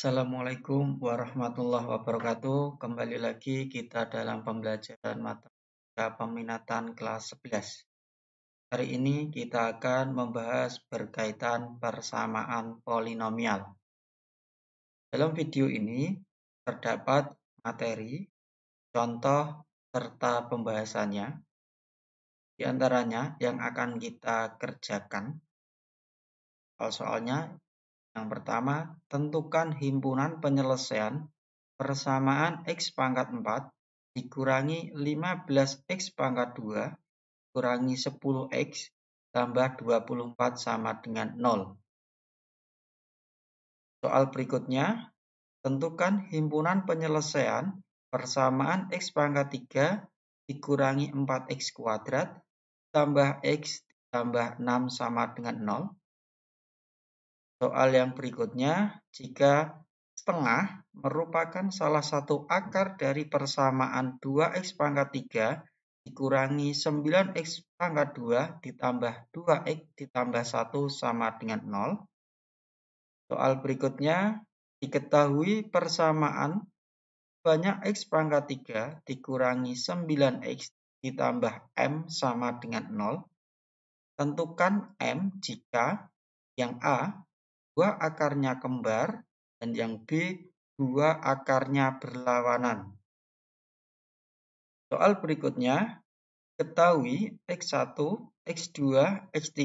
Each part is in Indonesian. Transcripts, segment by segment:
Assalamualaikum warahmatullahi wabarakatuh. Kembali lagi kita dalam pembelajaran matematika peminatan kelas 11. Hari ini kita akan membahas berkaitan persamaan polinomial. Dalam video ini terdapat materi, contoh, serta pembahasannya. Di antaranya yang akan kita kerjakan. Soal-soalnya yang pertama, tentukan himpunan penyelesaian persamaan X pangkat 4 dikurangi 15X pangkat 2 kurangi 10X tambah 24 sama dengan 0. Soal berikutnya, tentukan himpunan penyelesaian persamaan X pangkat 3 dikurangi 4X kuadrat tambah X tambah 6 sama dengan 0. Soal yang berikutnya, jika setengah merupakan salah satu akar dari persamaan 2X pangkat 3 dikurangi 9X pangkat 2 ditambah 2X ditambah 1 sama dengan 0. Soal berikutnya, diketahui persamaan banyak X pangkat 3 dikurangi 9X ditambah M sama dengan 0. Tentukan M jika yang A 2 akarnya kembar dan yang B 2 akarnya berlawanan. Soal berikutnya, ketahui X1, X2, X3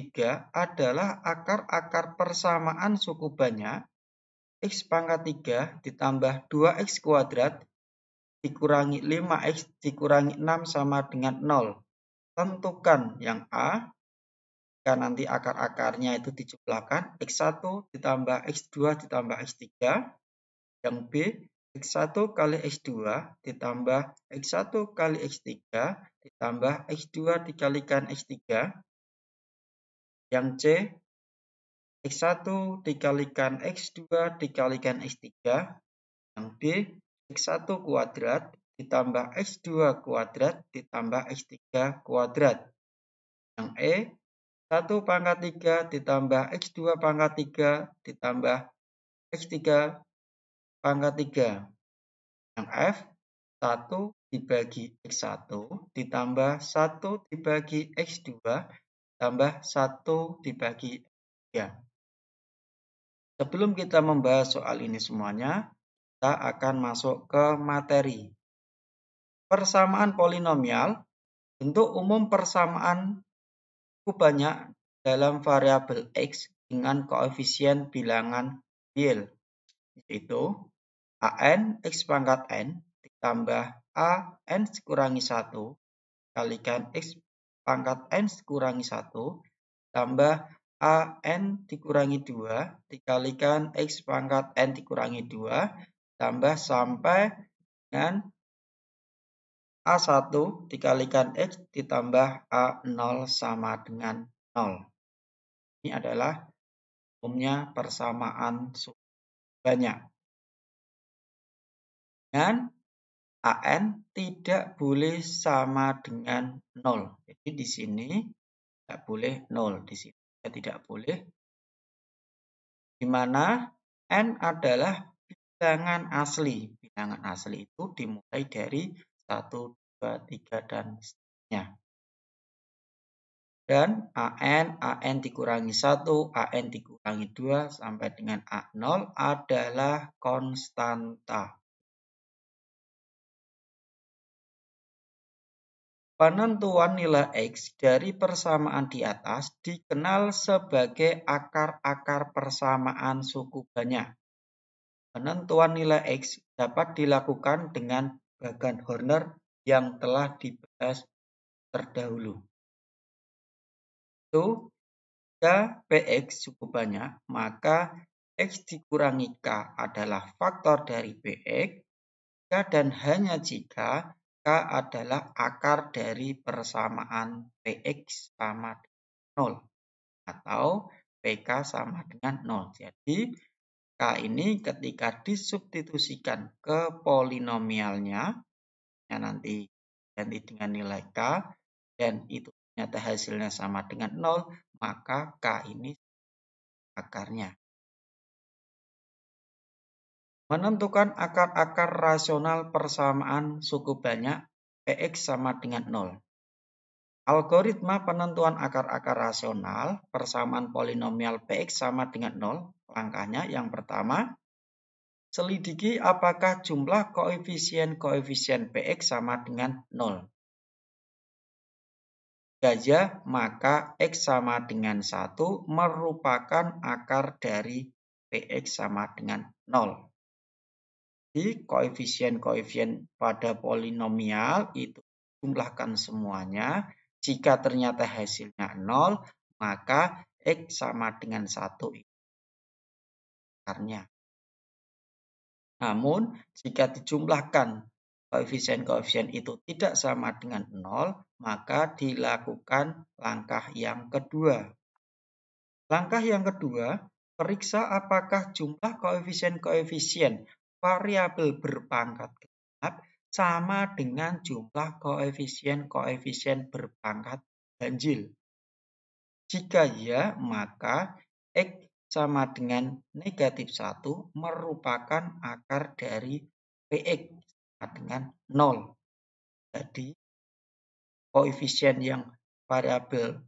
adalah akar-akar persamaan suku banyak X pangkat 3 ditambah 2X kuadrat dikurangi 5X dikurangi 6 sama dengan 0. Tentukan yang A, jika nanti akar-akarnya itu dijumlahkan, X1 ditambah X2 ditambah X3. Yang B, X1 kali X2 ditambah X1 kali X3 ditambah X2 dikalikan X3. Yang C, X1 dikalikan X2 dikalikan X3. Yang D, X1 kuadrat ditambah X2 kuadrat ditambah X3 kuadrat. Yang E, 1 pangkat 3 ditambah X2 pangkat 3 ditambah X3 pangkat 3. Yang F, 1 dibagi X1 ditambah 1 dibagi X2 tambah 1 dibagi X3. Sebelum kita membahas soal ini semuanya, kita akan masuk ke materi. Persamaan polinomial, bentuk umum persamaan banyak dalam variabel X dengan koefisien bilangan real, yaitu an X pangkat n ditambah an kurangi 1 kalikan X pangkat n kurangi 1 tambah an dikurangi 2 dikalikan X pangkat n dikurangi 2 tambah sampai dengan A1 dikalikan X ditambah A0 sama dengan 0. Ini adalah umumnya persamaan suku banyak. Dan an tidak boleh sama dengan 0. Jadi di sini tidak boleh 0. Di sini tidak boleh. Di mana n adalah bilangan asli. Bilangan asli itu dimulai dari 1, 2, 3, dan seterusnya. Dan an dikurangi 1, an dikurangi 2, sampai dengan A0 adalah konstanta. Penentuan nilai X dari persamaan di atas dikenal sebagai akar-akar persamaan suku banyak. Penentuan nilai X dapat dilakukan dengan bagan Horner yang telah dibahas terdahulu. Itu, jika Px suku banyak, maka X dikurangi K adalah faktor dari Px, dan hanya jika K adalah akar dari persamaan Px sama dengan 0 atau Pk sama dengan 0. Jadi K ini ketika disubstitusikan ke polinomialnya, nanti ganti dengan nilai K, dan itu ternyata hasilnya sama dengan 0, maka K ini akarnya. Menentukan akar-akar rasional persamaan suku banyak Px sama dengan 0. Algoritma penentuan akar-akar rasional persamaan polinomial Px sama dengan 0. Langkahnya yang pertama, selidiki apakah jumlah koefisien-koefisien Px sama dengan 0. Jika maka X sama dengan 1 merupakan akar dari Px sama dengan 0. Jadi koefisien-koefisien pada polinomial itu jumlahkan semuanya. Jika ternyata hasilnya 0, maka X sama dengan 1 akarnya. Namun, jika dijumlahkan koefisien-koefisien itu tidak sama dengan 0, maka dilakukan langkah yang kedua. Langkah yang kedua, periksa apakah jumlah koefisien-koefisien variabel berpangkat genap sama dengan jumlah koefisien-koefisien berpangkat ganjil. Jika ya, maka X sama dengan negatif 1 merupakan akar dari Px sama dengan 0. Jadi, koefisien yang variabel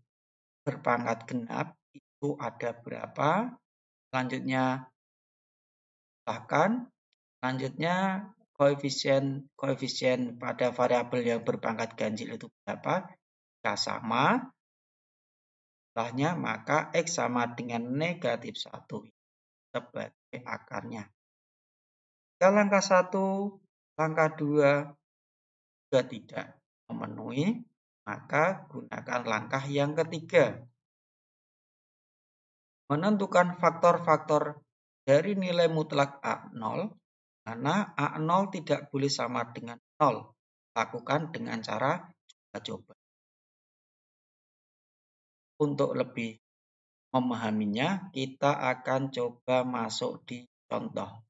berpangkat genap itu ada berapa? Selanjutnya, koefisien pada variabel yang berpangkat ganjil itu berapa? Jika sama, setelahnya maka X sama dengan negatif 1 sebagai akarnya. Jika langkah 1, langkah 2 juga tidak memenuhi, maka gunakan langkah yang ketiga. Menentukan faktor-faktor dari nilai mutlak A0, karena A0 tidak boleh sama dengan 0. Lakukan dengan cara coba-coba. Untuk lebih memahaminya, kita akan coba masuk di contoh.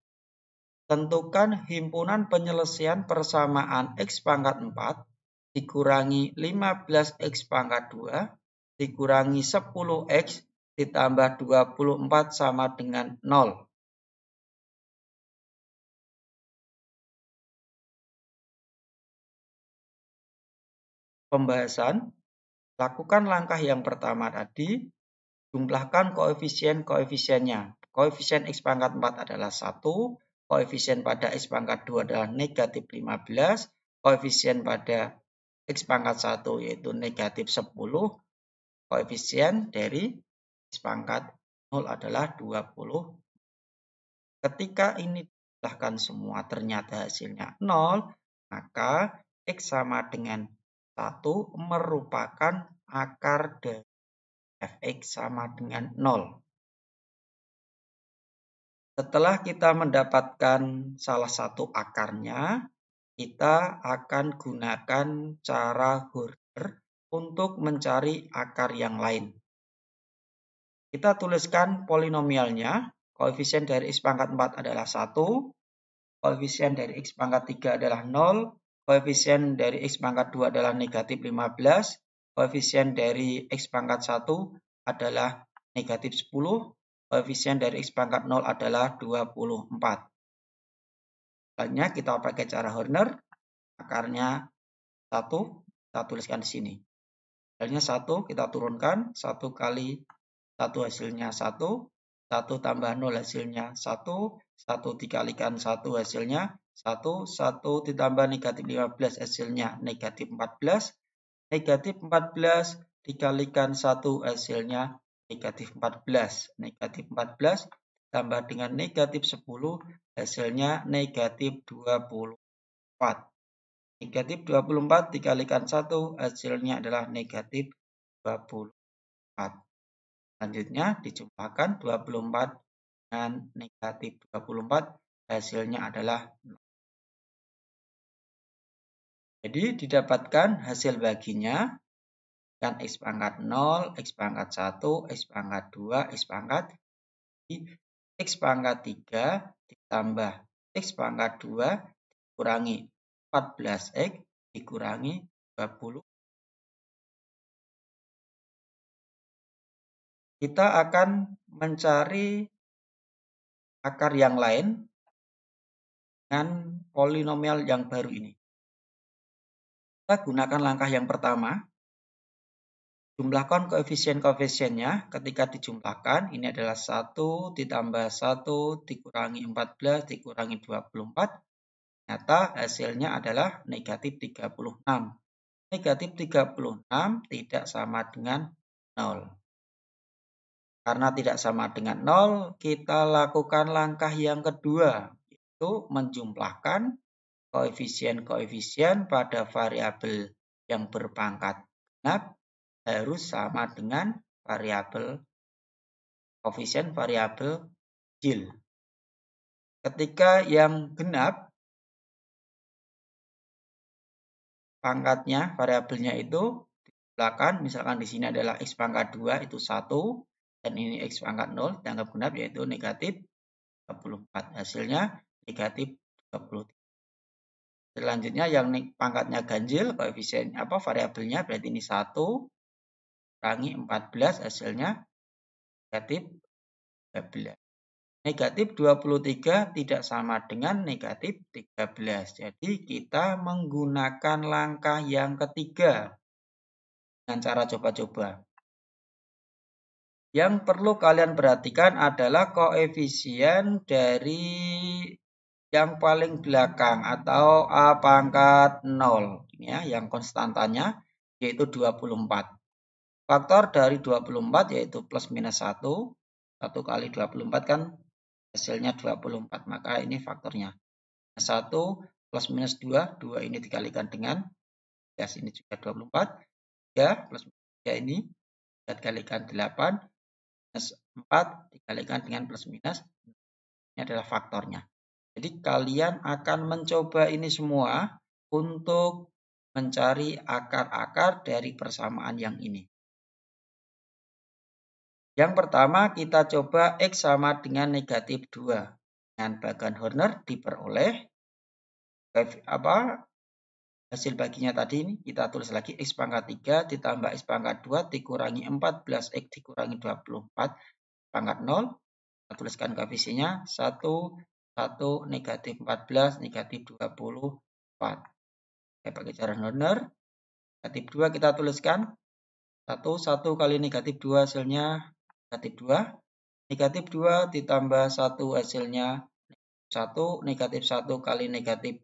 Tentukan himpunan penyelesaian persamaan X pangkat 4 dikurangi 15X pangkat 2 dikurangi 10X ditambah 24 sama dengan 0. Pembahasan, lakukan langkah yang pertama tadi, jumlahkan koefisien-koefisiennya. Koefisien X pangkat 4 adalah 1, koefisien pada X pangkat 2 adalah negatif 15, koefisien pada X pangkat 1 yaitu negatif 10, koefisien dari X pangkat 0 adalah 20. Ketika ini dijumlahkan semua ternyata hasilnya 0, maka X sama dengan 1 merupakan akar dari Fx sama dengan 0. Setelah kita mendapatkan salah satu akarnya, kita akan gunakan cara Horner untuk mencari akar yang lain. Kita tuliskan polinomialnya. Koefisien dari X pangkat 4 adalah 1. Koefisien dari X pangkat 3 adalah 0. Koefisien dari X pangkat 2 adalah negatif 15. Koefisien dari X pangkat 1 adalah negatif 10. Koefisien dari X pangkat 0 adalah 24. Selanjutnya kita pakai cara Horner. Akarnya 1, kita tuliskan di sini. Hasilnya 1, kita turunkan. 1 kali 1 hasilnya 1. 1 tambah 0 hasilnya 1. 1 dikalikan 1 hasilnya 1. 1 ditambah negatif 15 hasilnya negatif 14. Negatif 14 dikalikan 1 hasilnya negatif 14. Negatif 14 tambah dengan negatif 10 hasilnya negatif 24. Negatif 24 dikalikan 1 hasilnya adalah negatif 24. Selanjutnya dijumlahkan 24 dengan negatif 24 hasilnya adalah 0. Jadi didapatkan hasil baginya kan X pangkat 0, X pangkat 1, X pangkat 2, X pangkat X pangkat 3 ditambah X pangkat 2 dikurangi 14X dikurangi 20. Kita akan mencari akar yang lain. dengan polinomial yang baru ini. Kita gunakan langkah yang pertama. Jumlahkan koefisien-koefisiennya. Ketika dijumlahkan, ini adalah 1 ditambah 1 dikurangi 14 dikurangi 24. Ternyata hasilnya adalah negatif 36. Negatif 36 tidak sama dengan 0. Karena tidak sama dengan 0, kita lakukan langkah yang kedua, yaitu menjumlahkan koefisien-koefisien pada variabel yang berpangkat genap harus sama dengan koefisien variabel ganjil. Ketika yang genap, pangkatnya, variabelnya itu dijumlahkan, misalkan di sini adalah x pangkat 2 itu 1, dan ini x pangkat 0, dianggap genap yaitu negatif 34. Hasilnya negatif 23. Selanjutnya yang pangkatnya ganjil, koefisien variabelnya berarti ini 1 kurangi 14, hasilnya negatif 13. Negatif 23 tidak sama dengan negatif 13. Jadi kita menggunakan langkah yang ketiga dengan cara coba-coba. Yang perlu kalian perhatikan adalah koefisien dari yang paling belakang atau A pangkat 0. Ya, yang konstantanya yaitu 24. Faktor dari 24 yaitu plus minus 1. 1 kali 24 kan hasilnya 24. Maka ini faktornya. 1 plus minus 2. 2 ini dikalikan dengan ini juga 24. 3 plus minus 3 ini dikalikan 8. Minus 4 dikalikan dengan plus minus. Ini adalah faktornya. Jadi kalian akan mencoba ini semua untuk mencari akar-akar dari persamaan yang ini. Yang pertama kita coba X sama dengan negatif 2. Dengan bagan Horner diperoleh hasil baginya tadi ini kita tulis lagi X pangkat 3 ditambah X pangkat 2 dikurangi 14 X dikurangi 24 pangkat 0. Kita tuliskan koefisiennya 1, 1, negatif 14, negatif 24. Saya pakai cara Horner. Negatif 2 kita tuliskan 1, 1 kali negatif 2 hasilnya negatif 2. Negatif 2 ditambah 1 hasilnya 1. Negatif 1 kali negatif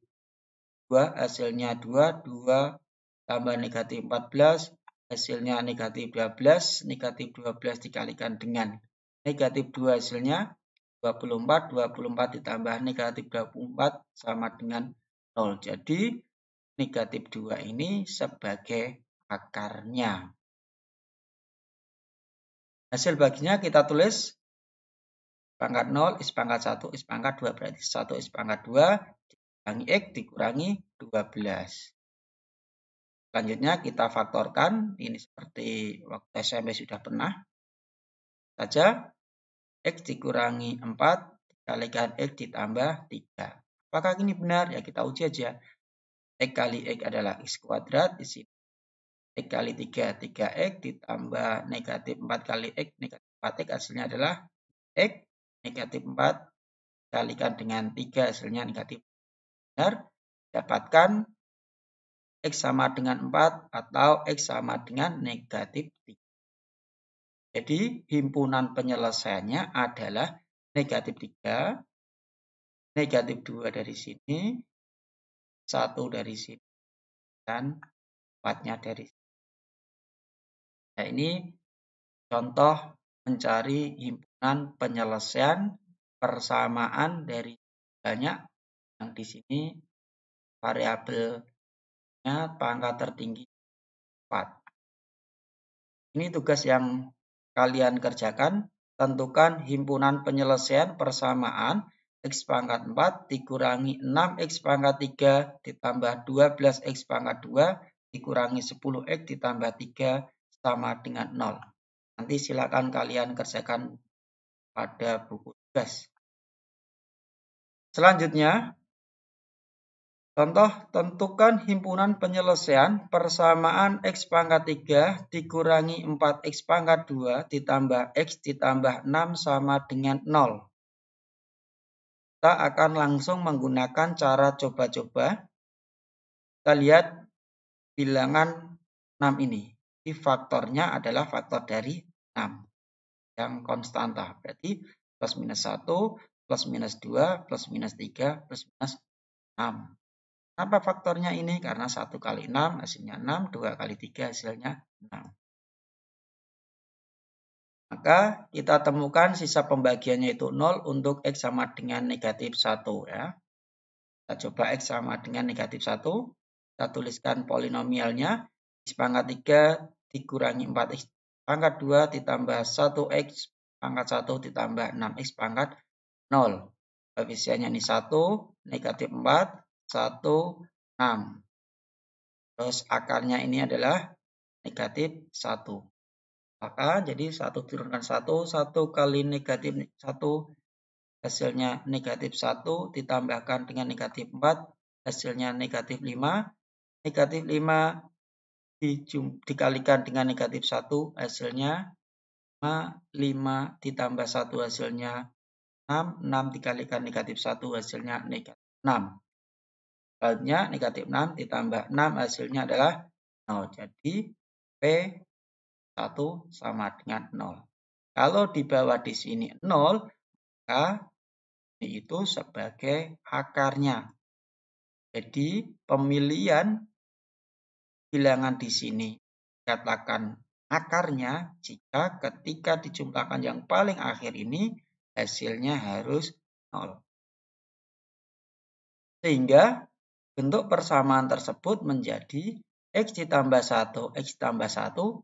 2 hasilnya 2. 2 tambah negatif 14 hasilnya negatif 12. Negatif 12 dikalikan dengan negatif 2 hasilnya 24. 24 ditambah negatif 24 sama dengan 0. Jadi negatif 2 ini sebagai akarnya. Hasil baginya kita tulis pangkat 0, X pangkat 1, X pangkat 2. Berarti 1 X pangkat 2 dikurangi X dikurangi 12. Selanjutnya kita faktorkan. Ini seperti waktu SMP sudah pernah. Saja X dikurangi 4 dikalikan X ditambah 3. Apakah ini benar? Ya kita uji aja. X kali X adalah X kuadrat. Di sini X kali 3, 3X ditambah negatif 4 kali X, negatif 4X hasilnya adalah X. Negatif 4 dikalikan dengan 3 hasilnya negatif. Benar. Dapatkan X sama dengan 4 atau X sama dengan negatif 3. Jadi himpunan penyelesaiannya adalah negatif 3, negatif 2 dari sini, 1 dari sini, dan 4-nya dari sini. Nah ini contoh mencari himpunan penyelesaian persamaan dari banyak yang di sini variabelnya pangkat tertinggi 4. Ini tugas yang kalian kerjakan. Tentukan himpunan penyelesaian persamaan X pangkat 4 dikurangi 6X pangkat 3 ditambah 12X pangkat 2 dikurangi 10X ditambah 3 sama dengan 0. Nanti silakan kalian kerjakan pada buku tugas. Selanjutnya, contoh tentukan himpunan penyelesaian persamaan X pangkat 3 dikurangi 4X pangkat 2 ditambah X ditambah 6 sama dengan 0. kita akan langsung menggunakan cara coba-coba. Kita lihat bilangan 6 ini. Jadi faktornya adalah faktor dari 6 yang konstanta. Berarti plus minus 1, plus minus 2, plus minus 3, plus minus 6. Kenapa faktornya ini? Karena 1 kali 6 hasilnya 6, 2 kali 3 hasilnya 6. Maka kita temukan sisa pembagiannya itu 0 untuk X sama dengan negatif 1 ya. Kita coba X sama dengan negatif 1. Kita tuliskan polinomialnya. X pangkat 3 dikurangi 4X pangkat 2 ditambah 1X pangkat 1 ditambah 6X pangkat 0. Koefisiennya ini 1, negatif 4, 1, 6. Terus akarnya ini adalah negatif 1. Maka jadi 1 turunkan 1, 1 kali negatif 1 hasilnya negatif 1 ditambahkan dengan negatif 4 hasilnya negatif 5. Negatif 5 dikalikan dengan negatif 1 hasilnya 5 ditambah 1 hasilnya 6. 6 dikalikan negatif 1 hasilnya negatif 6. Selanjutnya negatif 6 ditambah 6 hasilnya adalah 0. Jadi P 1 sama dengan 0. Kalau di bawah di sini 0, maka ini itu sebagai akarnya. Jadi pemilihan bilangan di sini katakan akarnya jika ketika dijumlahkan yang paling akhir ini hasilnya harus 0. Sehingga bentuk persamaan tersebut menjadi X ditambah 1, X ditambah 1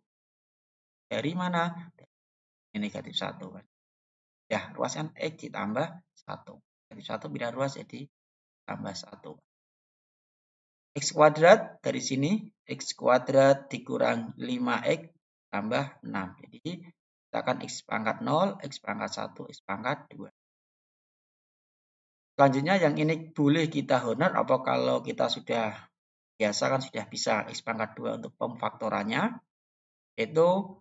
dari mana? Ini negatif 1 kan. Ya, ruas kan X ditambah 1. Negatif 1 pindah ruas jadi tambah 1. X kuadrat dari sini, X kuadrat dikurang 5X tambah 6. Jadi, kita akan X pangkat 0, X pangkat 1, X pangkat 2. Selanjutnya yang ini boleh kita honor, apa kalau kita sudah biasa kan sudah bisa X pangkat 2 untuk pemfaktorannya. Itu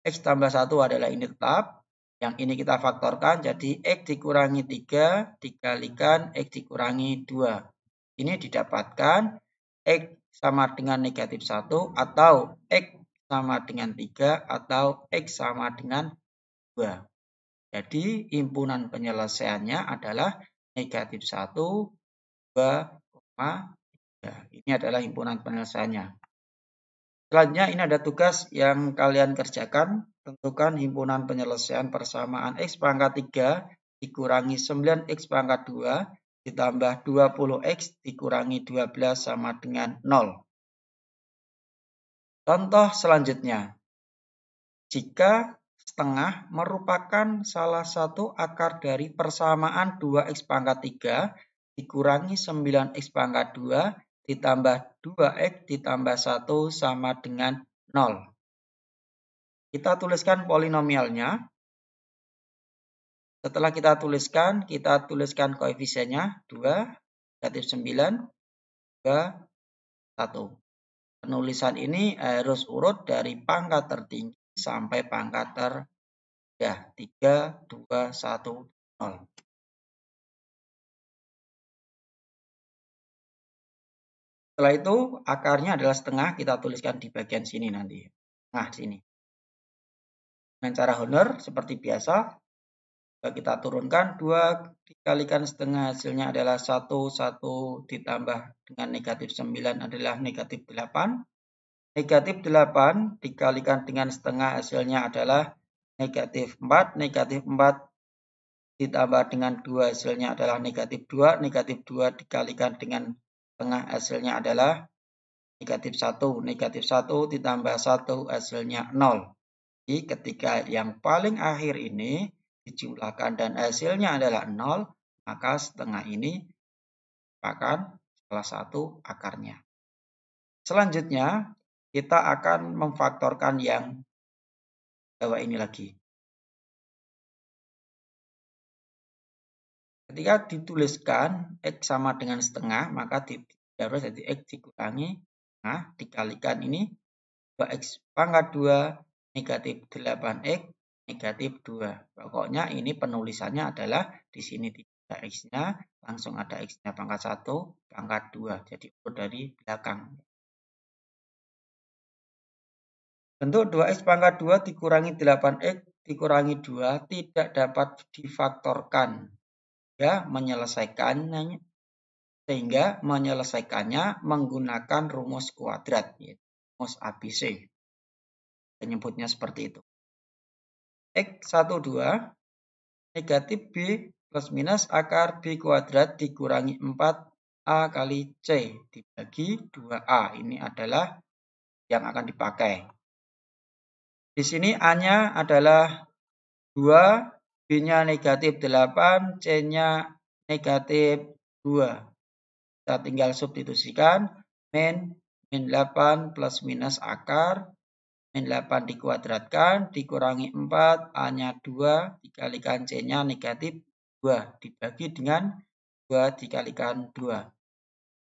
X tambah 1 adalah ini tetap. Yang ini kita faktorkan, jadi X dikurangi 3 dikalikan X dikurangi 2. Ini didapatkan X sama dengan negatif 1 atau X sama dengan 3 atau X sama dengan 2. Jadi himpunan penyelesaiannya adalah negatif 1, 2, 3. Ini adalah himpunan penyelesaiannya. Selanjutnya ini ada tugas yang kalian kerjakan. Tentukan himpunan penyelesaian persamaan X pangkat 3 dikurangi 9X pangkat 2 ditambah 20X dikurangi 12 sama dengan 0. Contoh selanjutnya. Jika setengah merupakan salah satu akar dari persamaan 2X pangkat 3 dikurangi 9X pangkat 2 ditambah 2X ditambah 1 sama dengan 0. Kita tuliskan polinomialnya. Setelah kita tuliskan koefisiennya 2, negatif 9, 2, 1. Penulisan ini harus urut dari pangkat tertinggi sampai pangkat terendah. 3, 2, 1, 0. Setelah itu akarnya adalah setengah, kita tuliskan di bagian sini nanti. Nah, sini. Dengan cara honor seperti biasa, kita turunkan 2 dikalikan setengah hasilnya adalah 1, 1 ditambah dengan negatif 9 adalah negatif 8. Negatif 8 dikalikan dengan setengah hasilnya adalah negatif 4. Negatif 4 ditambah dengan 2 hasilnya adalah negatif 2. Negatif 2 dikalikan dengan setengah hasilnya adalah negatif 1. Negatif 1 ditambah 1 hasilnya 0. Jadi ketika yang paling akhir ini dijumlahkan dan hasilnya adalah 0, maka setengah ini merupakan salah satu akarnya. Selanjutnya, kita akan memfaktorkan yang bawah ini lagi. Ketika dituliskan X sama dengan setengah, maka harus jadi X dikurangi setengah, dikalikan ini 2X pangkat 2 negatif 8X negatif 2. Pokoknya ini penulisannya adalah di sini ada X-nya, langsung ada X-nya pangkat 1, pangkat 2. Jadi urut dari belakang. Bentuk 2X pangkat 2 dikurangi 8X dikurangi 2 tidak dapat difaktorkan. Ya, menyelesaikannya sehingga menyelesaikannya menggunakan rumus kuadrat, yaitu rumus ABC. Menyebutnya seperti itu. X12 negatif B plus minus akar B kuadrat dikurangi 4A kali C dibagi 2A. Ini adalah yang akan dipakai. Di sini A-nya adalah 2, B-nya negatif 8, C-nya negatif 2. Kita tinggal substitusikan, min 8 plus minus akar, min 8 dikuadratkan, dikurangi 4, A-nya 2, dikalikan C-nya negatif 2, dibagi dengan 2 dikalikan 2.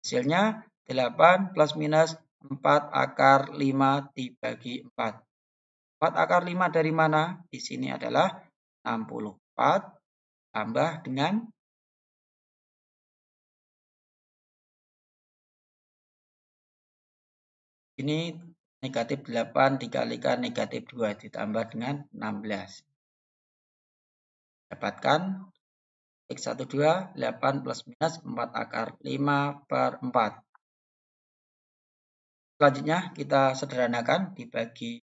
Hasilnya 8 plus minus 4 akar 5 dibagi 4. 4 akar 5 dari mana? Di sini adalah 64 tambah dengan ini negatif 8 dikalikan negatif 2 ditambah dengan 16. Dapatkan X12 8 plus minus 4 akar 5 per 4. Selanjutnya kita sederhanakan, dibagi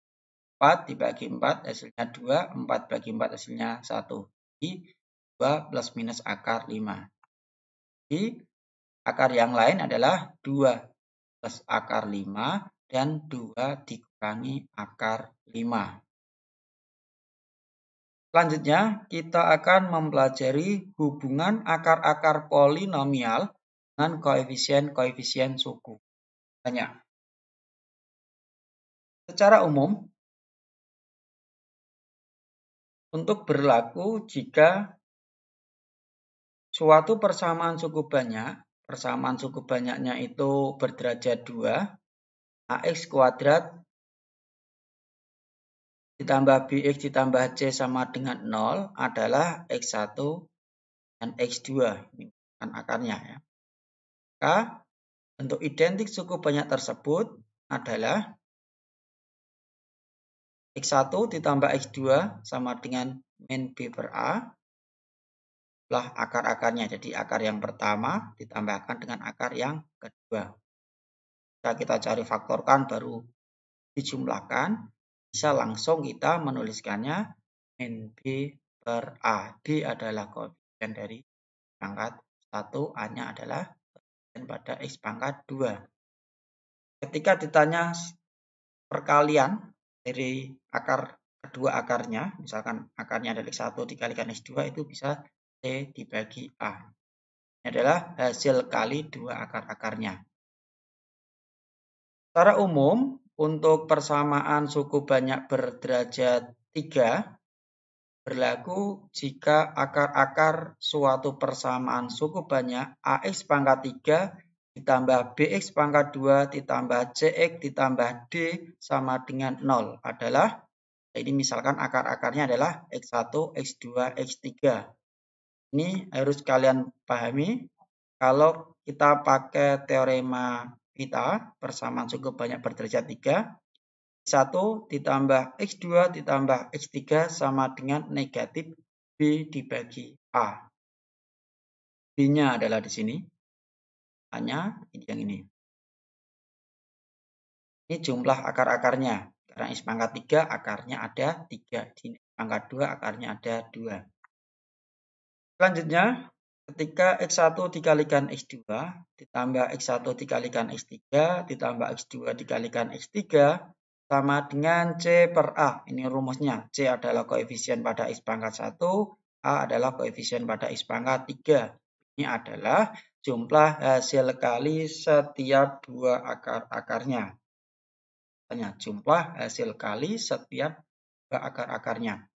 4 dibagi 4 hasilnya 2, 4 bagi 4 hasilnya 1. Jadi 2 plus minus akar 5. Jadi akar yang lain adalah 2 plus akar 5 dan 2 dikurangi akar 5. Selanjutnya kita akan mempelajari hubungan akar-akar polinomial dengan koefisien-koefisien suku. Tanya. Secara umum, untuk berlaku jika suatu persamaan suku banyaknya itu berderajat 2, AX kuadrat ditambah BX ditambah C sama dengan 0 adalah X1 dan X2. Ini kan akarnya ya. Maka bentuk identik suku banyak tersebut adalah X1 ditambah X2 sama dengan min B per A lah akar-akarnya. Jadi akar yang pertama ditambahkan dengan akar yang kedua. Jika kita cari faktorkan baru dijumlahkan, bisa langsung kita menuliskannya min B per A. B adalah koefisien dari pangkat 1, A-nya adalah koefisien pada X pangkat 2. Ketika ditanya perkalian dari akar kedua akarnya, misalkan akarnya adalah X1 dikalikan X2, itu bisa C dibagi A. Ini adalah hasil kali dua akar-akarnya. Secara umum, untuk persamaan suku banyak berderajat 3, berlaku jika akar-akar suatu persamaan suku banyak AX pangkat 3 ditambah BX pangkat 2 ditambah CX ditambah D sama dengan 0 adalah, ini misalkan akar-akarnya adalah X1, X2, X3. Ini harus kalian pahami, kalau kita pakai teorema kita, persamaan suku banyak berderajat 3, X1 ditambah X2 ditambah X3 sama dengan negatif B dibagi A. B-nya adalah di sini. A-nya yang ini. Ini jumlah akar-akarnya. Karena X pangkat 3 akarnya ada 3. Di X pangkat 2 akarnya ada 2. Selanjutnya, ketika X1 dikalikan X2, ditambah X1 dikalikan X3, ditambah X2 dikalikan X3, sama dengan C per A. Ini rumusnya. C adalah koefisien pada X pangkat 1, A adalah koefisien pada X pangkat 3. Ini adalah jumlah hasil kali setiap dua akar-akarnya. Jumlah hasil kali setiap dua akar-akarnya.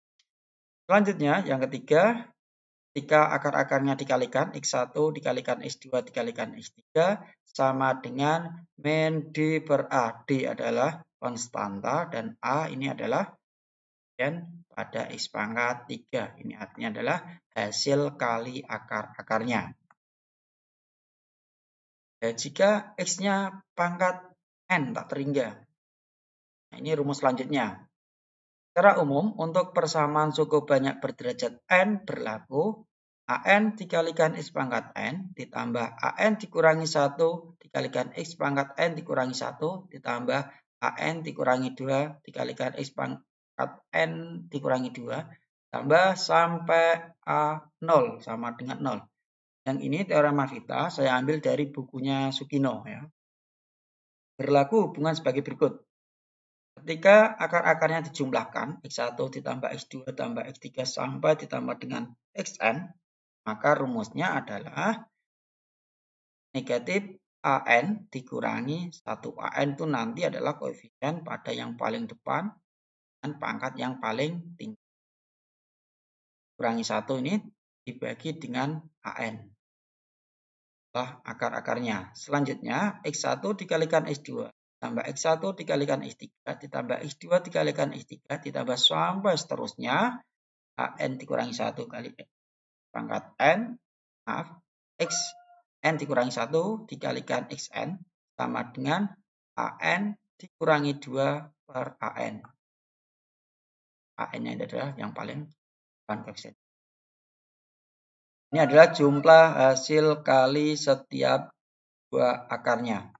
Selanjutnya, yang ketiga, ketika akar-akarnya dikalikan, X1 dikalikan X2 dikalikan X3 sama dengan min D per A. D adalah konstanta dan A ini adalah koefisien pada X pangkat 3. Ini artinya adalah hasil kali akar-akarnya. Jika X-nya pangkat N tak terhingga. Nah, ini rumus selanjutnya. Secara umum, untuk persamaan suku banyak berderajat N berlaku AN dikalikan X pangkat N ditambah AN dikurangi 1 dikalikan X pangkat N dikurangi 1 ditambah AN dikurangi 2 dikalikan X pangkat N dikurangi 2 tambah sampai A0 sama dengan 0. Yang ini teorema Vita saya ambil dari bukunya Sugino. Ya. Berlaku hubungan sebagai berikut. Ketika akar-akarnya dijumlahkan, X1 ditambah X2 tambah X3 sampai ditambah dengan Xn, maka rumusnya adalah negatif AN dikurangi 1. AN itu nanti adalah koefisien pada yang paling depan dan pangkat yang paling tinggi. Kurangi 1 ini dibagi dengan AN. Itulah akar-akarnya. Selanjutnya, X1 dikalikan X2. Tambah X1 dikalikan X3, ditambah X2 dikalikan X3, ditambah sampai seterusnya, AN dikurangi 1 kali pangkat N, Xn dikurangi 1 dikalikan Xn, sama dengan AN dikurangi 2 per AN. AN-nya adalah yang paling depan koefisien. Ini adalah jumlah hasil kali setiap dua akarnya.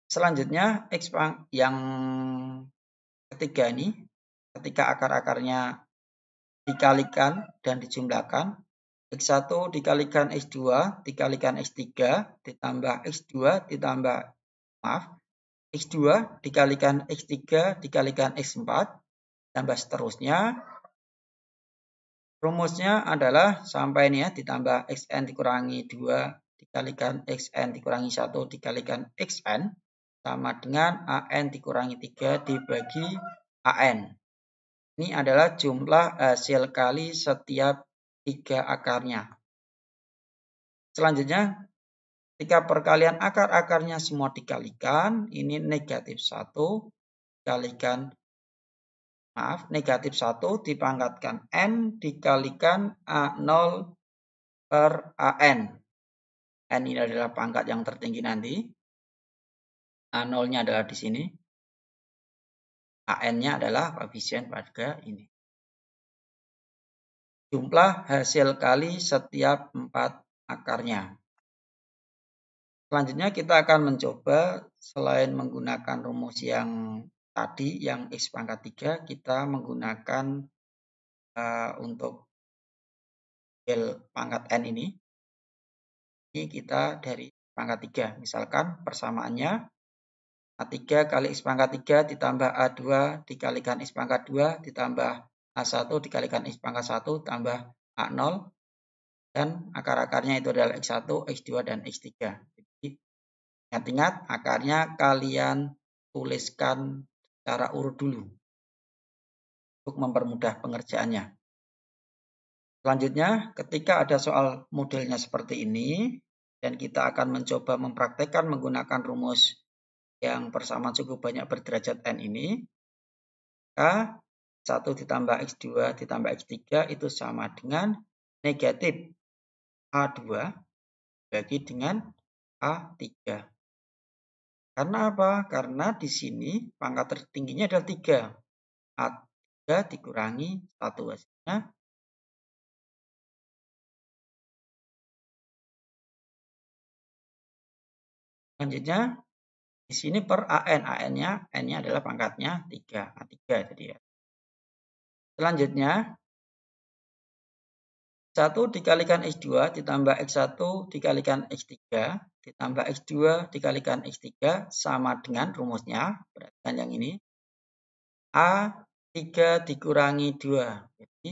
Selanjutnya, X yang ketiga ini, ketika akar-akarnya dikalikan dan dijumlahkan, X1 dikalikan X2 dikalikan X3 ditambah X2 ditambah, X2 dikalikan X3 dikalikan X4, tambah seterusnya. Rumusnya adalah sampai ini ya, ditambah Xn dikurangi 2 dikalikan Xn dikurangi 1 dikalikan Xn, sama dengan AN dikurangi 3 dibagi AN. Ini adalah jumlah hasil kali setiap 3 akarnya. Selanjutnya, ketika perkalian akar-akarnya semua dikalikan, ini negatif 1 dikalikan, negatif 1 dipangkatkan N dikalikan A0 per AN. N ini adalah pangkat yang tertinggi nanti. A0-nya adalah di sini. AN-nya adalah koefisien pada ini. Jumlah hasil kali setiap 4 akarnya. Selanjutnya kita akan mencoba selain menggunakan rumus yang tadi yang X pangkat 3, kita menggunakan untuk pangkat N ini. Ini kita dari pangkat 3. Misalkan persamaannya A3 kali X pangkat 3 ditambah A2 dikalikan X pangkat 2 ditambah A1 dikalikan X pangkat 1 tambah A0. Dan akar-akarnya itu adalah X1, X2, dan X3. Jadi ingat-ingat akarnya kalian tuliskan secara urut dulu untuk mempermudah pengerjaannya. Selanjutnya, ketika ada soal modelnya seperti ini, dan kita akan mencoba mempraktekkan menggunakan rumus yang persamaan suku banyak berderajat N ini, maka 1 ditambah X2 ditambah X3 itu sama dengan negatif A2 bagi dengan A3. Karena apa? Karena di sini pangkat tertingginya adalah 3. A3 dikurangi 1 hasilnya. Selanjutnya di sini per AN. AN-nya, N-nya adalah pangkatnya 3. A3 jadi ya. Selanjutnya 1 dikalikan X2 ditambah X1 dikalikan X3 ditambah X2 dikalikan X3 sama dengan rumusnya, perhatikan yang ini, A3 dikurangi 2. Jadi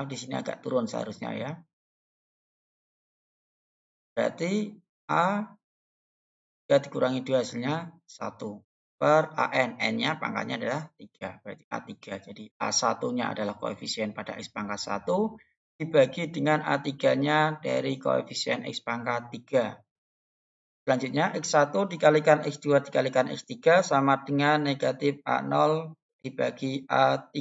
di sini agak turun seharusnya ya. Berarti A3 dikurangi 2 hasilnya 1 per AN. N-nya pangkatnya adalah 3. Berarti A3. Jadi A1-nya adalah koefisien pada X pangkat 1 dibagi dengan A3-nya dari koefisien X pangkat 3. Selanjutnya X1 dikalikan X2 dikalikan X3 sama dengan negatif A0 dibagi A3.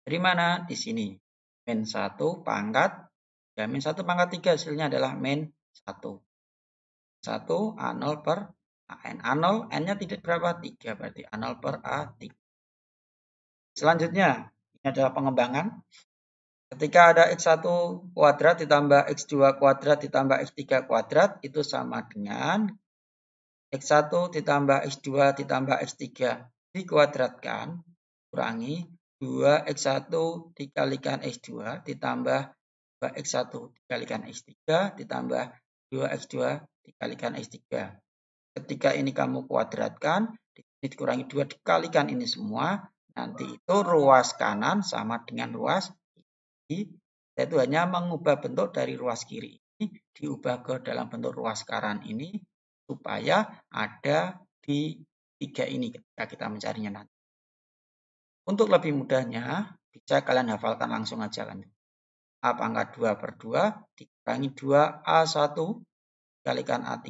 Dari mana? Di sini. Min 1 pangkat. Ya, min 1 pangkat 3 hasilnya adalah min 1. 1 A0 per AN. A0, N-nya tidak berapa? 3. Berarti A0 per A3. Selanjutnya, ini adalah pengembangan. Ketika ada X1 kuadrat ditambah X2 kuadrat ditambah X3 kuadrat, itu sama dengan X1 ditambah X2 ditambah X3 dikuadratkan, kurangi 2X1 dikalikan X2 ditambah 2X1 dikalikan X3 ditambah 2X2 dikalikan X3. Ketika ini kamu kuadratkan, dikurangi 2 dikalikan ini semua, nanti itu ruas kanan sama dengan ruas kiri. Yaitu hanya mengubah bentuk dari ruas kiri ini diubah ke dalam bentuk ruas kanan ini supaya ada di 3 ini ketika kita mencarinya nanti. Untuk lebih mudahnya, bisa kalian hafalkan langsung aja kan. A pangkat 2 per 2 dikurangi 2A1 dikalikan A3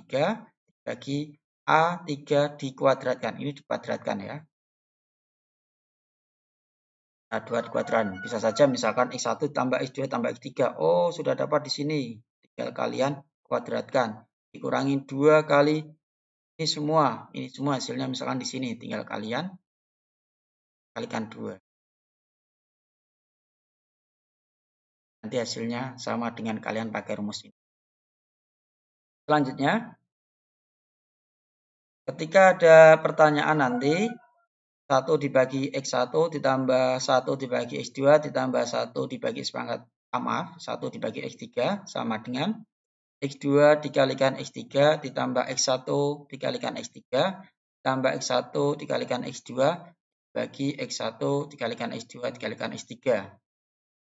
dibagi A3 dikuadratkan. Ini dikuadratkan ya. A2 dikuadratkan. Bisa saja misalkan X1 tambah X2 tambah X3. Oh, sudah dapat di sini. Tinggal kalian kuadratkan. Dikurangi 2 kali ini semua. Ini semua hasilnya misalkan di sini. Tinggal kalian kalikan 2. Nanti hasilnya sama dengan kalian pakai rumus ini. Selanjutnya, ketika ada pertanyaan nanti, 1 dibagi X1 ditambah 1 dibagi X2 ditambah 1 dibagi sepangkat, maaf, 1 dibagi X3 sama dengan X2 dikalikan X3 ditambah X1 dikalikan X3 tambah X1 dikalikan X2 bagi X1 dikalikan X2 dikalikan X3.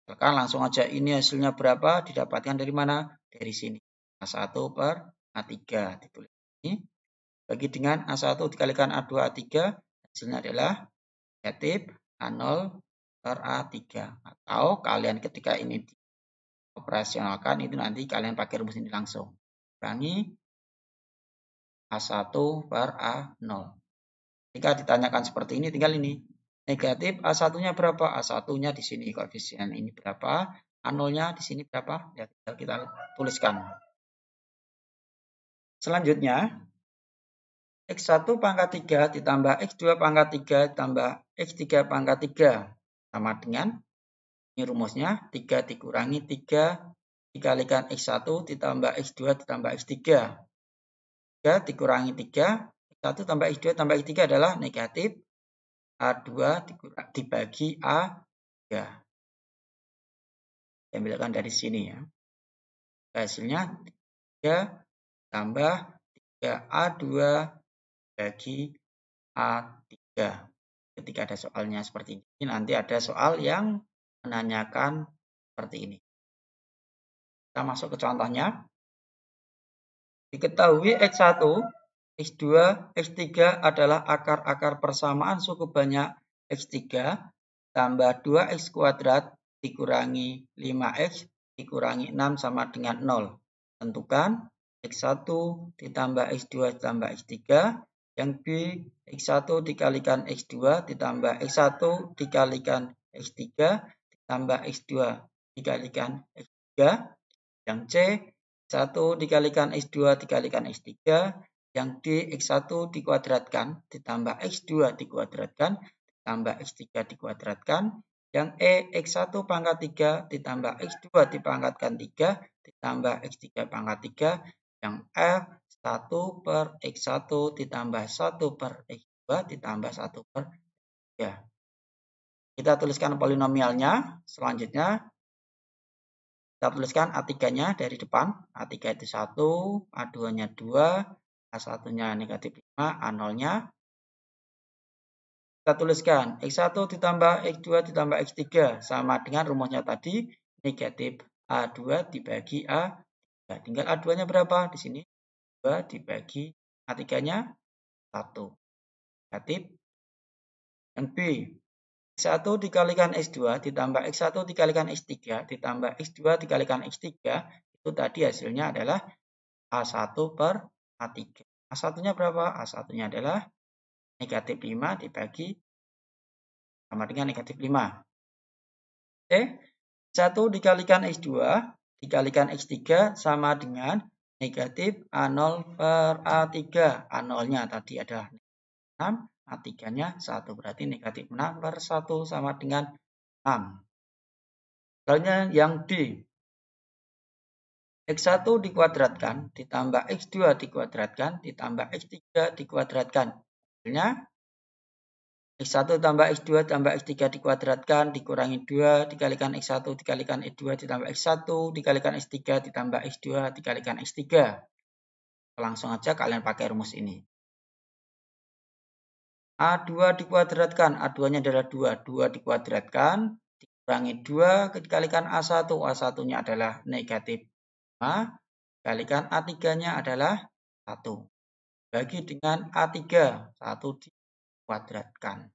Misalkan langsung aja ini hasilnya berapa? Didapatkan dari mana? Dari sini. A1 per A3 ditulis ini. Bagi dengan A1 dikalikan A2 A3 hasilnya adalah negatif A0 per A3. Atau kalian ketika ini operasionalkan itu nanti kalian pakai rumus ini langsung. Kurangi A1 per A0. Jika ditanyakan seperti ini tinggal ini. Negatif A1-nya berapa? A1-nya di sini koefisien ini berapa? A0-nya di sini berapa? Ya, kita tuliskan. Selanjutnya X1 pangkat 3 ditambah X2 pangkat 3 ditambah X3 pangkat 3 sama dengan ini rumusnya 3 dikurangi 3 dikalikan X1 ditambah X2 ditambah X3. 3 dikurangi 3, X1 tambah X2 tambah X3 adalah negatif A2 dibagi A3. Saya ambilkan dari sini ya. Hasilnya 3 tambah 3A2 bagi A3. Ketika ada soalnya seperti ini, nanti ada soal yang menanyakan seperti ini. Kita masuk ke contohnya. Diketahui X1, X2, X3 adalah akar-akar persamaan suku banyak X3 tambah 2X kuadrat dikurangi 5X dikurangi 6 sama dengan 0. Tentukan X1 ditambah X2 ditambah X3. Yang B, X1 dikalikan X2 ditambah X1 dikalikan X3 ditambah X2 dikalikan X3. Yang C, X1 dikalikan X2 dikalikan X3. Yang D, X1 dikuadratkan ditambah X2 dikuadratkan ditambah X3 dikuadratkan. Yang E, X1 pangkat 3 ditambah X2 dipangkatkan 3 ditambah X3 pangkat 3. Yang F, 1 per X1 ditambah 1 per X2 ditambah 1 per 3. Kita tuliskan polinomialnya. Selanjutnya, kita tuliskan A3-nya dari depan. A3 itu 1, A2-nya 2, A1-nya negatif 5, A0-nya. Kita tuliskan X1 ditambah X2 ditambah X3 sama dengan rumusnya tadi, negatif A2 dibagi A3. Tinggal A2-nya berapa? Di sini 2 dibagi A3-nya 1. Negatif. Yang B, X1 dikalikan X2 ditambah X1 dikalikan X3 ditambah X2 dikalikan X3 itu tadi hasilnya adalah A1 per A3. A1-nya berapa? A1-nya adalah negatif 5 dibagi sama dengan negatif 5. Oke, 1 dikalikan X2 dikalikan X3 sama dengan negatif A0 per A3. A0-nya tadi ada 6, A3-nya 1. Berarti negatif 6 per 1 sama dengan 6. Lainnya yang D. X1 dikuadratkan ditambah X2 dikuadratkan ditambah X3 dikuadratkan. Hasilnya X1 tambah X2 tambah X3 dikuadratkan dikurangi 2 dikalikan X1 dikalikan X2 ditambah X1 dikalikan X3 ditambah X2 dikalikan X3. Langsung aja kalian pakai rumus ini. A2 dikuadratkan, A2-nya adalah 2. 2 dikuadratkan dikurangi 2 dikalikan A1. A1-nya adalah negatif 5. Dikalikan A3-nya adalah 1. Bagi dengan A3. 1 dikuadratkan.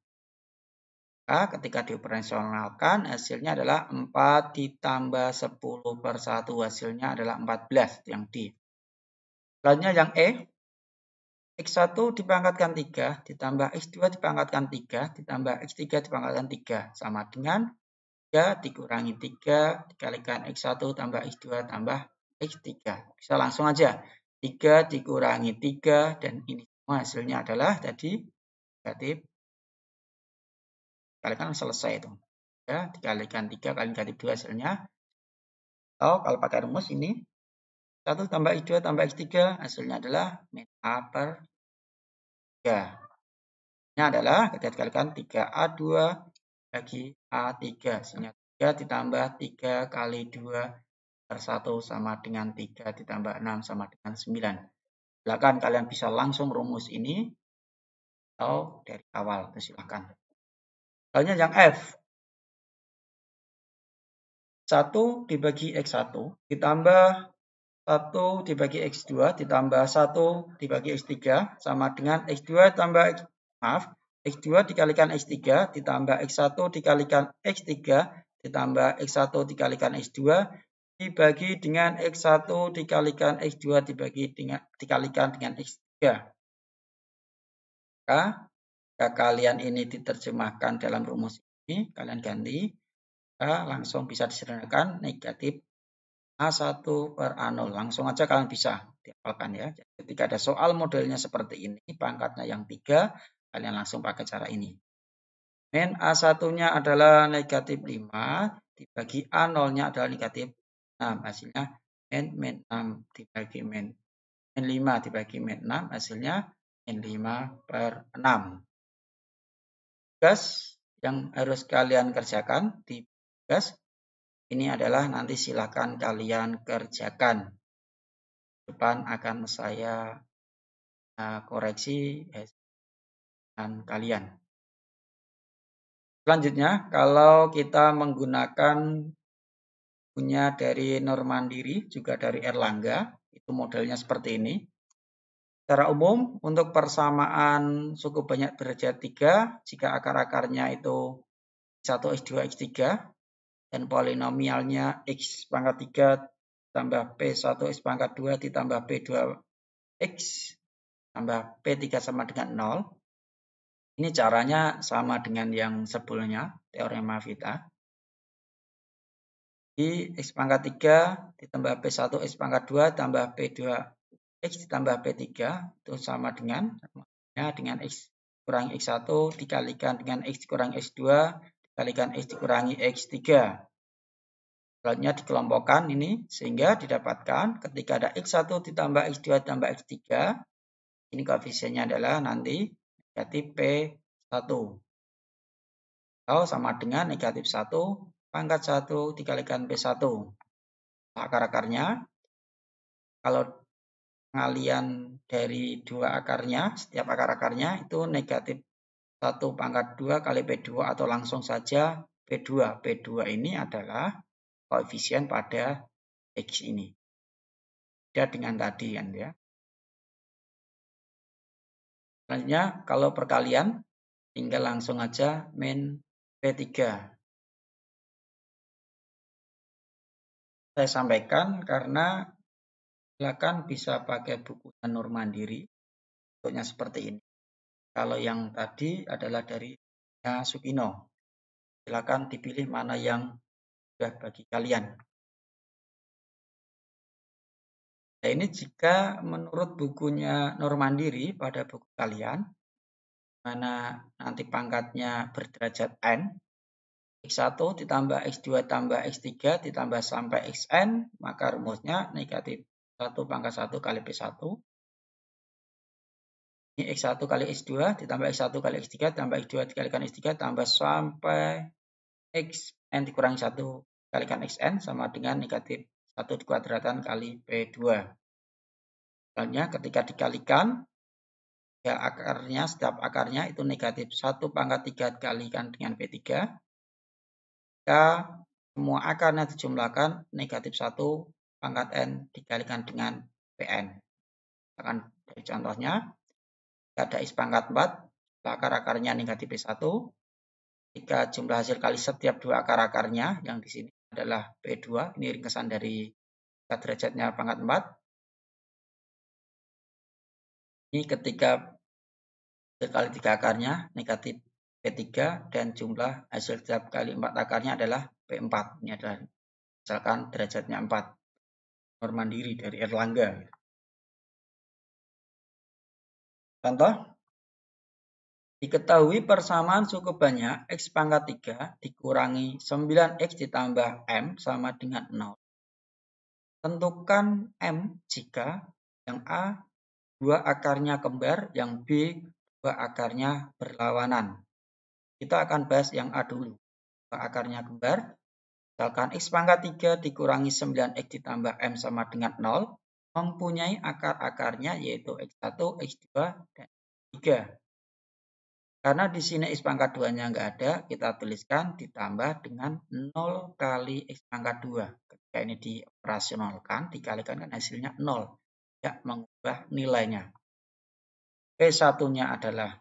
Ketika dioperasionalkan hasilnya adalah 4 ditambah 10 per 1. Hasilnya adalah 14 yang D. Selanjutnya yang E. X1 dipangkatkan 3 ditambah X2 dipangkatkan 3 ditambah X3 dipangkatkan 3. Sama dengan 3 dikurangi 3 dikalikan X1 tambah X2 tambah X3. Bisa langsung aja. 3 dikurangi 3 dan ini semua hasilnya adalah tadi negatif. Kalikan selesai itu. Ya, dikalikan 3 kali negatif 2 hasilnya. Atau kalau pakai rumus ini 1 tambah X2 tambah X3 hasilnya adalah min A per 3. Ini adalah kita dikalikan 3A2 bagi A3. Hasilnya 3 ditambah 3 kali 2 per 1 sama dengan 3 ditambah 6 sama dengan 9. Silakan kalian bisa langsung rumus ini atau dari awal. Silakan. Soalnya yang F. 1 dibagi X1 ditambah 1 dibagi X2 ditambah 1 dibagi X3 sama dengan X2 tambah X2 dikalikan X3 ditambah X1 dikalikan X3 ditambah X1 dikalikan X2 dibagi dengan X1 dikalikan X2 dikalikan dengan X3. Jika kalian ini diterjemahkan dalam rumus ini, kalian ganti, langsung bisa disederhanakan negatif A1 per A0. Langsung aja kalian bisa dihafalkan ya. Ketika ada soal modelnya seperti ini, pangkatnya yang 3, kalian langsung pakai cara ini. Min A1-nya adalah negatif 5, dibagi A0-nya adalah negatif 6. Hasilnya min 6 dibagi min 5 dibagi min 6, hasilnya min 5 per 6. Tugas yang harus kalian kerjakan di tugas ini adalah nanti silakan kalian kerjakan. Depan akan saya koreksi dan kalian. Selanjutnya, kalau kita menggunakan punya dari Normandiri, juga dari Erlangga, itu modelnya seperti ini. Secara umum, untuk persamaan suku banyak derajat 3, jika akar-akarnya itu X1, X2, X3, dan polinomialnya X pangkat 3 tambah P1 X pangkat 2 ditambah P2X tambah P3 sama dengan 0. Ini caranya sama dengan yang sebelumnya, teorema Vita. Di X pangkat 3 ditambah P1 X pangkat 2 tambah P2X ditambah P3 itu sama dengan X kurangi X1 dikalikan dengan X dikurangi X2 dikalikan X dikurangi X3. Selanjutnya dikelompokkan ini sehingga didapatkan ketika ada X1 ditambah X2 ditambah X3, ini koefisiennya adalah nanti negatif P1. Atau sama dengan negatif 1 pangkat 1 dikalikan P1. Akar-akarnya, kalau pengalian dari dua akarnya, setiap akar-akarnya itu negatif 1 pangkat 2 kali P2 atau langsung saja P2. P2 ini adalah koefisien pada X ini. Beda dengan tadi kan ya. Selanjutnya kalau perkalian tinggal langsung aja min P3. Saya sampaikan karena silakan bisa pakai buku Normandiri. Bentuknya seperti ini. Kalau yang tadi adalah dari Sukino. Silakan dipilih mana yang sudah bagi kalian. Nah, ini jika menurut bukunya Normandiri pada buku kalian, mana nanti pangkatnya berderajat N, X1 ditambah X2 tambah X3 ditambah sampai Xn, maka rumusnya negatif 1 pangkat 1 kali P1. Ini X1 kali X2 ditambah X1 kali X3 tambah X2 dikalikan X3 tambah sampai Xn dikurangi 1 dikalikan Xn sama dengan negatif 1 dikuadratkan kali P2. Soalnya ketika dikalikan, ya akarnya, setiap akarnya itu negatif 1 pangkat 3 dikalikan dengan P3. Jika semua akarnya dijumlahkan, negatif 1 pangkat N dikalikan dengan Pn. Akan dari contohnya, jika ada X pangkat 4, akar-akarnya negatif P1. Jika jumlah hasil kali setiap dua akar-akarnya, yang di sini adalah P2, ini ringkasan dari derajatnya pangkat 4. Ini ketika kali 3 akarnya negatif P3 dan jumlah hasil setiap kali 4 akarnya adalah P4. Ini adalah misalkan derajatnya 4. Normandiri dari Erlangga. Contoh, diketahui persamaan cukup banyak X pangkat 3 dikurangi 9X ditambah M sama dengan 0. Tentukan M jika yang A dua akarnya kembar, yang B dua akarnya berlawanan. Kita akan bahas yang A dulu. Dua akarnya kembar, misalkan X pangkat 3 dikurangi 9X ditambah M sama dengan 0, mempunyai akar-akarnya yaitu X1, X2, dan X3. Karena di sini X pangkat 2-nya nggak ada, kita tuliskan ditambah dengan 0 kali X pangkat 2. Ketika ini dioperasionalkan, dikalikan kan hasilnya 0. Tidak mengubah nilainya. P1-nya adalah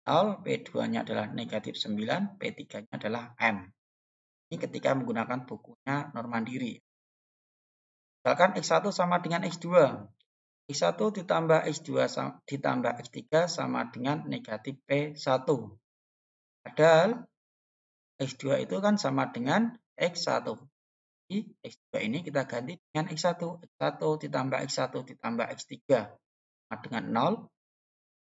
0, P2-nya adalah negatif 9, P3-nya adalah M. Ini ketika menggunakan bukunya Normandiri. Misalkan X1 sama dengan X2. X1 ditambah X2 ditambah X3 sama dengan negatif P1. Padahal X2 itu kan sama dengan X1. Jadi X2 ini kita ganti dengan X1. X1 ditambah X1 ditambah X3 sama dengan 0.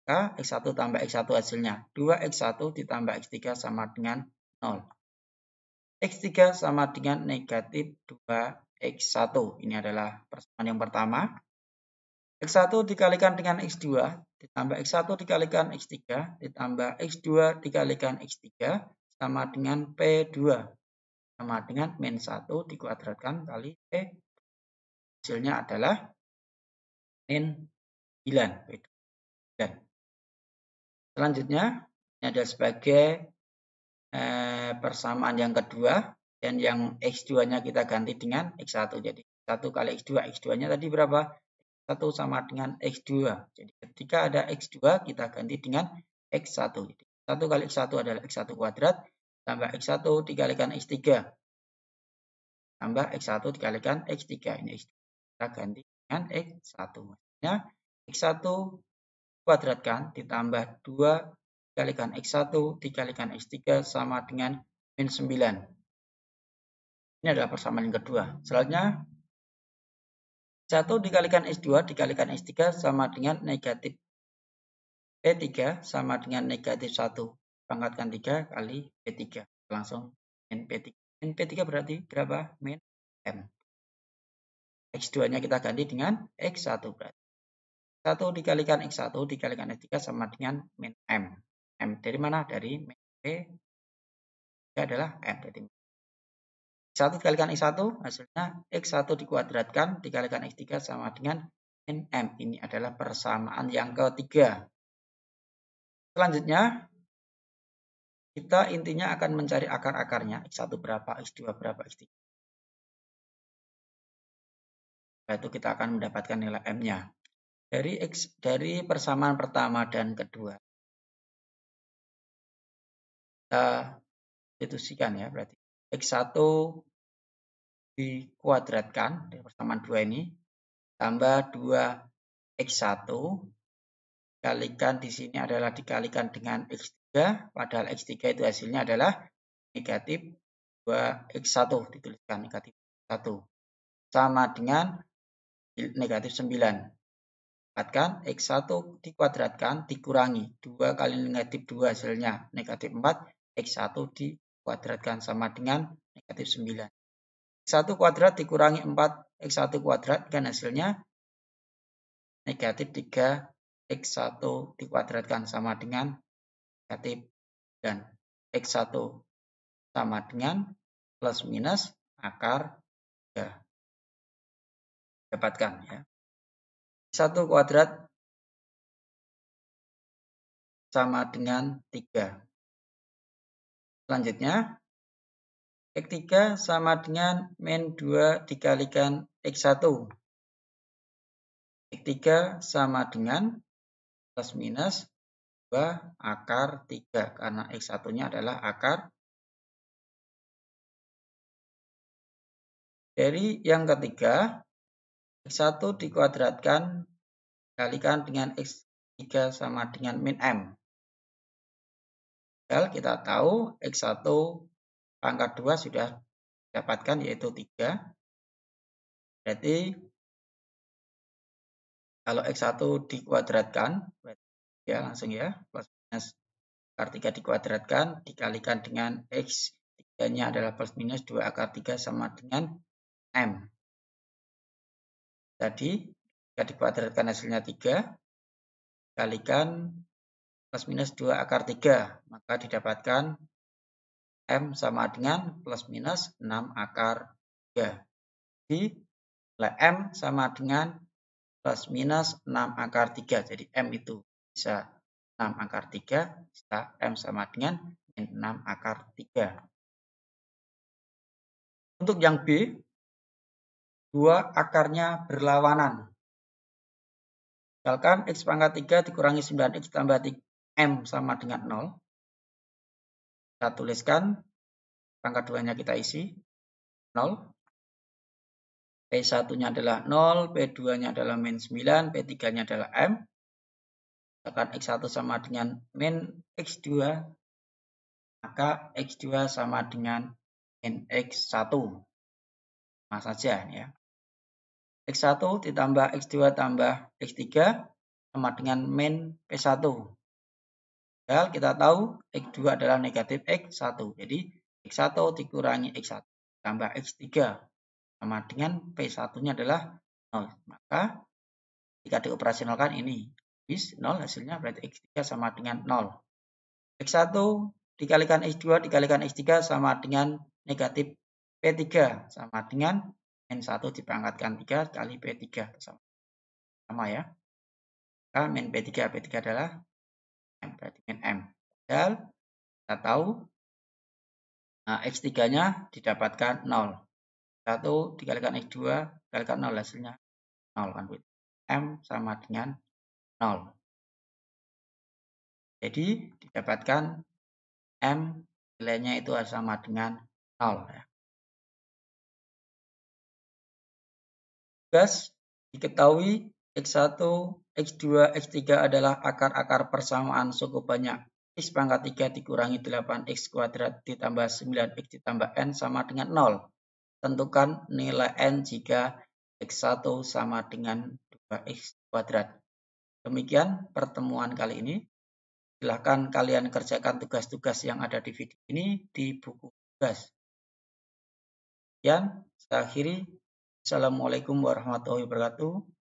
Maka X1 tambah X1 hasilnya 2X1 ditambah X3 sama dengan 0. X3 sama dengan negatif 2X1. Ini adalah persamaan yang pertama. X1 dikalikan dengan X2 ditambah X1 dikalikan X3 ditambah X2 dikalikan X3 sama dengan P2. Sama dengan min 1 dikuadratkan kali P. Hasilnya adalah min 9. Selanjutnya, ini ada sebagai persamaan yang kedua, dan yang X2-nya kita ganti dengan X1. Jadi 1 kali X2, X2-nya tadi berapa? 1 sama dengan X2. Jadi ketika ada X2, kita ganti dengan X1. Jadi 1 kali X1 adalah X1 kuadrat, tambah X1 dikalikan X3. Tambah X1 dikalikan X3. Ini X2. Kita ganti dengan X1. Maksudnya X1 kuadratkan ditambah 2 dikalikan X1 dikalikan X3 sama dengan min 9. Ini adalah persamaan yang kedua. Selanjutnya, X1 dikalikan X2 dikalikan X3 sama dengan negatif P3 sama dengan negatif 1. Pangkatkan 3 kali P3. Langsung min P3. Min P3 berarti berapa? Min M. X2-nya kita ganti dengan X1 berarti. 1 dikalikan X1 dikalikan X3 sama dengan min M. M dari mana? Dari min P adalah M. Jadi X1 dikalikan X1 hasilnya X1 dikuadratkan dikalikan X3 sama dengan min M. Ini adalah persamaan yang ketiga. Selanjutnya, kita intinya akan mencari akar-akarnya. X1 berapa, X2 berapa, X3. Setelah itu kita akan mendapatkan nilai M-nya. Dari persamaan pertama dan kedua, kita substitusikan ya, berarti X1 dikuadratkan dari persamaan 2 ini tambah 2X1 dikalikan di sini adalah dikalikan dengan X3, padahal X3 itu hasilnya adalah negatif 2X1, dituliskan negatif 1, sama dengan negatif 9. Dapatkan X1 dikuadratkan dikurangi 2 kali negatif 2 hasilnya negatif 4, X1 dikuadratkan sama dengan negatif 9. X1 kuadrat dikurangi 4, X1 kuadrat kan hasilnya negatif 3, X1 dikuadratkan sama dengan negatif, dan X1 sama dengan plus minus akar 3. Dapatkan ya. X1 kuadrat sama dengan 3. Selanjutnya, X3 sama dengan min 2 dikalikan X1. X3 sama dengan plus minus 2 akar 3, karena X1-nya adalah akar. Dari yang ketiga, X1 dikuadratkan dikalikan dengan X3 sama dengan min M. Padahal kita tahu X1 pangkat 2 sudah dapatkan, yaitu 3. Berarti kalau X1 dikuadratkan, ya langsung ya, plus minus akar 3 dikuadratkan dikalikan dengan X3-nya adalah plus minus 2 akar 3 sama dengan M. Tadi jika dikuadratkan hasilnya 3, kalikan plus minus 2 akar 3, maka didapatkan M sama dengan plus minus 6 akar 3. Jadi nilai M sama dengan plus minus 6 akar 3. Jadi M itu bisa 6 akar 3, bisa M sama dengan 6 akar 3. Untuk yang B, dua akarnya berlawanan. Misalkan X pangkat 3 dikurangi 9X tambah 3, M sama dengan 0. Kita tuliskan, pangkat 2-nya kita isi, 0. P1-nya adalah 0, P2-nya adalah min 9, P3-nya adalah M. Misalkan X1 sama dengan min X2, maka X2 sama dengan min X1. Sama saja ya. X1 ditambah X2 tambah X3 sama dengan min P1. Padahal kita tahu X2 adalah negatif X1. Jadi X1 dikurangi X1 tambah X3 sama dengan P1-nya adalah 0. Maka jika dioperasionalkan ini, 0 hasilnya berarti X3 sama dengan 0. X1 dikalikan X2 dikalikan X3 sama dengan negatif P3 sama dengan min 1 dipangkatkan 3 kali P3. Sama ya. Maka min P3 adalah M, berarti min M. Padahal kita tahu X3-nya didapatkan 0. 1 dikalikan X2 dikalikan 0 hasilnya 0 kan. M sama dengan 0. Jadi didapatkan M nilainya itu sama dengan 0 ya. Tugas diketahui X1, X2, X3 adalah akar-akar persamaan suku banyak X pangkat 3 dikurangi 8X kuadrat ditambah 9X ditambah N sama dengan 0. Tentukan nilai N jika X1 sama dengan 2X kuadrat. Demikian pertemuan kali ini. Silahkan kalian kerjakan tugas-tugas yang ada di video ini di buku tugas. Sekian, saya akhiri. Assalamualaikum warahmatullahi wabarakatuh.